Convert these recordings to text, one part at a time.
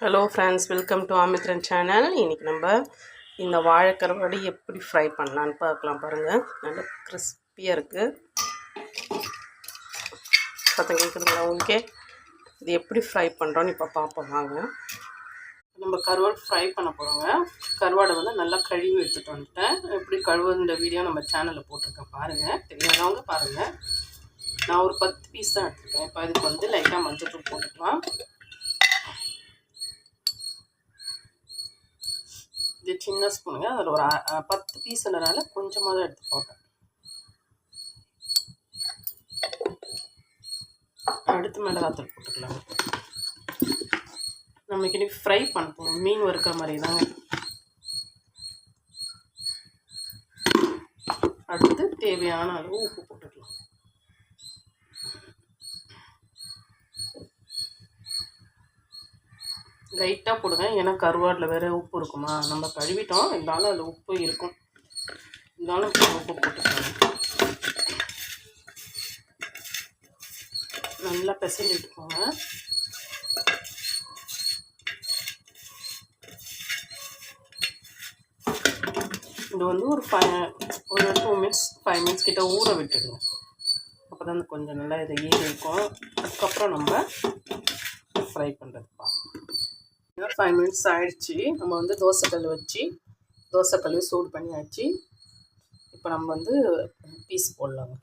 Hello friends, welcome to Amithran channel. இன்றைக்கி நம்ம இந்த வாழைக்கருவாடு எப்படி ஃப்ரை பண்ணலான்னு பார்க்கலாம். பாருங்கள், நல்லா கிறிஸ்பியாக இருக்குது. சத்தம் கேட்குதுங்களா ஓகே? இது எப்படி ஃப்ரை பண்ணுறோன்னு இப்போ பார்ப்போம் வாங்க. நம்ம கருவாடு ஃப்ரை பண்ண போகிறோங்க. கருவாடை வந்து நல்லா கழுவி எடுத்துகிட்டு வந்துட்டேன். எப்படி கழுவுன்ற வீடியோ நம்ம சேனலில் போட்டிருக்கேன் பாருங்கள். தெரியாதவங்க பாருங்கள். நான் ஒரு 10 பீஸ் தான் எடுத்துருக்கேன். இப்போ அதுக்கு வந்து லைட்டாக மஞ்சள் தூள் போட்டுக்கலாம். இது சின்ன ஸ்பூனுங்க. அதில் ஒரு 10 பீஸ்ன்றனால கொஞ்சமாக தான் எடுத்து போட்டேன். அடுத்து மிளகாத்தூள் போட்டுக்கலாம். நம்ம இன்னைக்கு ஃப்ரை பண்ண போகிறோம். மீன் வறுக்கிற மாதிரி தாங்க. அடுத்து தேவையான அளவு உப்பு போட்டுக்கலாம். லைட்டாக போடுங்க, ஏன்னா கருவாடில் வேறு உப்பு இருக்குமா. நம்ம கழுவிட்டோம், இருந்தாலும் அதில் உப்பு இருக்கும். இருந்தாலும் உப்பு போட்டுக்கலாம். நல்லா பிசைஞ்சு விட்டுக்கோங்க. இது வந்து ஒரு 2 மினிட்ஸ் 5 மினிட்ஸ் கிட்ட ஊற விட்டுடுங்க. அப்போ தான் கொஞ்சம் நல்லா இதை ஈடு இருக்கும். அதுக்கப்புறம் நம்ம ஃப்ரை பண்ணுறது பார்ப்போம். 5 மினிட்ஸ் ஆகிடுச்சு. நம்ம வந்து தோசைக்கல் சூடு பண்ணியாச்சு. இப்போ நம்ம வந்து பீஸ் போடலாங்க.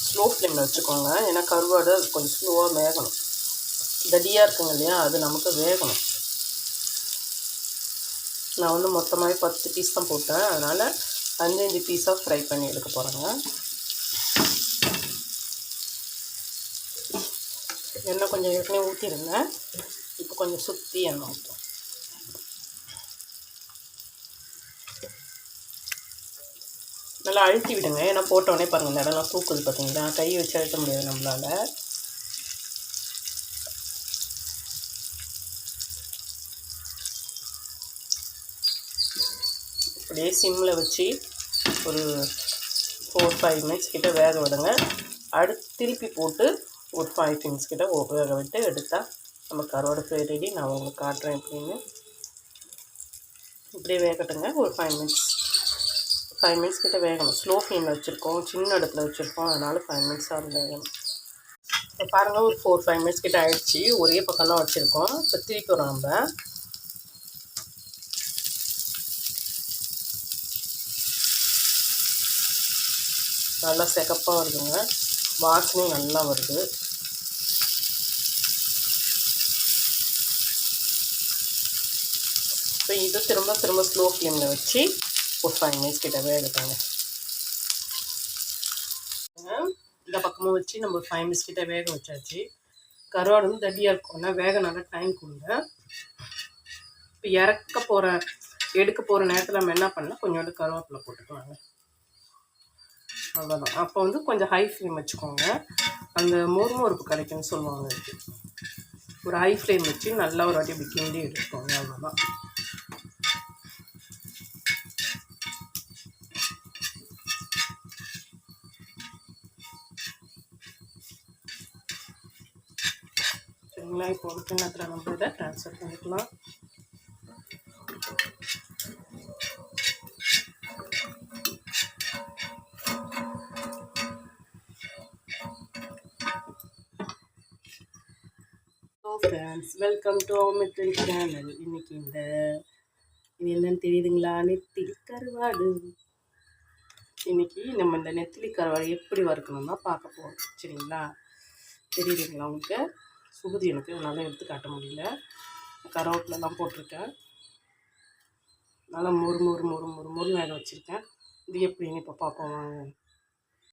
ஸ்லோ ஃப்ளேமில் வச்சுக்கோங்க, ஏன்னா கருவாடு அது கொஞ்சம் ஸ்லோவாக வேகணும். தடியாக இருக்குங்க இல்லையா, அது நமக்கு வேகணும். நான் வந்து மொத்தமாகவே 10 பீஸ் தான் போட்டேன். அதனால் 5 பீஸாக ஃப்ரை பண்ணி எடுக்க போகிறேங்க. எண்ணெய் கொஞ்சம் ஏற்கனவே ஊற்றிருந்தேன். இப்போ கொஞ்சம் சுற்றி எண்ணெய் ஊற்றும். நல்லா அழுத்தி விடுங்க, ஏன்னா போட்டோடனே பாருங்கள் இந்த இடம்லாம் தூக்குது பார்த்தீங்களா. கை வச்சு அழுத்த முடியாது நம்மளால். அப்படியே சிம்மில் வச்சு ஒரு 4-5 மினிட்ஸ் கிட்ட வேக விடுங்க. அடுத்து திருப்பி போட்டு ஒரு 5 மினிட்ஸ் கிட்ட வேக விட்டு எடுத்தால் நம்ம கருவாடு ஃப்ரை ரெடி. நான் உங்களுக்கு காட்டுறேன் எப்படின்னு. இப்படியே வேகட்டுங்க. ஒரு 5 மினிட்ஸ் கிட்ட வேகணும். ஸ்லோ ஃப்ளேமில் வச்சுருக்கோம், சின்ன இடத்துல வச்சுருக்கோம், அதனால் 5 மினிட்ஸ் ஆகும் வேகணும். இப்போ பாருங்கள், ஒரு 4-5 மினிட்ஸ் கிட்ட ஆகிடுச்சி. ஒரே பக்கம் தான் வச்சுருக்கோம். இப்போ திருப்பி வரோம். நம்ம நல்லா சிகப்பாக வருதுங்க, வாசனையும் நல்லா வருது. இப்போ இது திரும்ப ஸ்லோ ஃப்ளேமில் வச்சு ஒரு 5 மினிட்ஸ் கிட்ட வேகட்டாங்க. இந்த பக்கமும் வச்சு நம்ம ஒரு 5 மினிட்ஸ் கிட்ட வேக வச்சாச்சு. கருவாடு வந்து தடியாக இருக்கும், ஆனால் வேக நல்லா டைம் கொடுங்க. இப்போ எடுக்க போகிற நேரத்தில் நம்ம என்ன பண்ணால் கொஞ்சோண்டு கருவேப்பிலை போட்டுக்கலாங்க. அவ்வளோதான். அப்போ வந்து கொஞ்சம் ஹை ஃப்ளேம் வச்சுக்கோங்க, அந்த மொறுமொறுப்பு கிடைக்கும்னு சொல்லுவாங்க. ஒரு ஹை ஃப்ளேம் வச்சு நல்லா ஒரு வாட்டி இப்படி கிண்டி எடுத்துக்கோங்க. அவ்வளோதான். சரிங்களா? இப்போ ஒரு கிண்ணத்தில் நம்ம இதை ட்ரான்ஸ்ஃபர் பண்ணிக்கலாம். Friends, welcome to Amithran channel. இன்றைக்கி இது என்னன்னு தெரியுதுங்களா? நெத்திலி கருவாடு. இன்றைக்கி நம்ம இந்த நெத்திலி கருவாடு எப்படி வறுக்கணும்னா பார்க்க போகிறோம். சரிங்களா? தெரியுதுங்களா உங்களுக்கு? சுகுதி எனக்கு நல்லா எடுத்து காட்ட முடியல. கருவேப்பிலெலாம் போட்டிருக்கேன். நல்லா மொறு வேக வச்சுருக்கேன். இது எப்படின்னு இப்போ பார்ப்போம் வாங்க.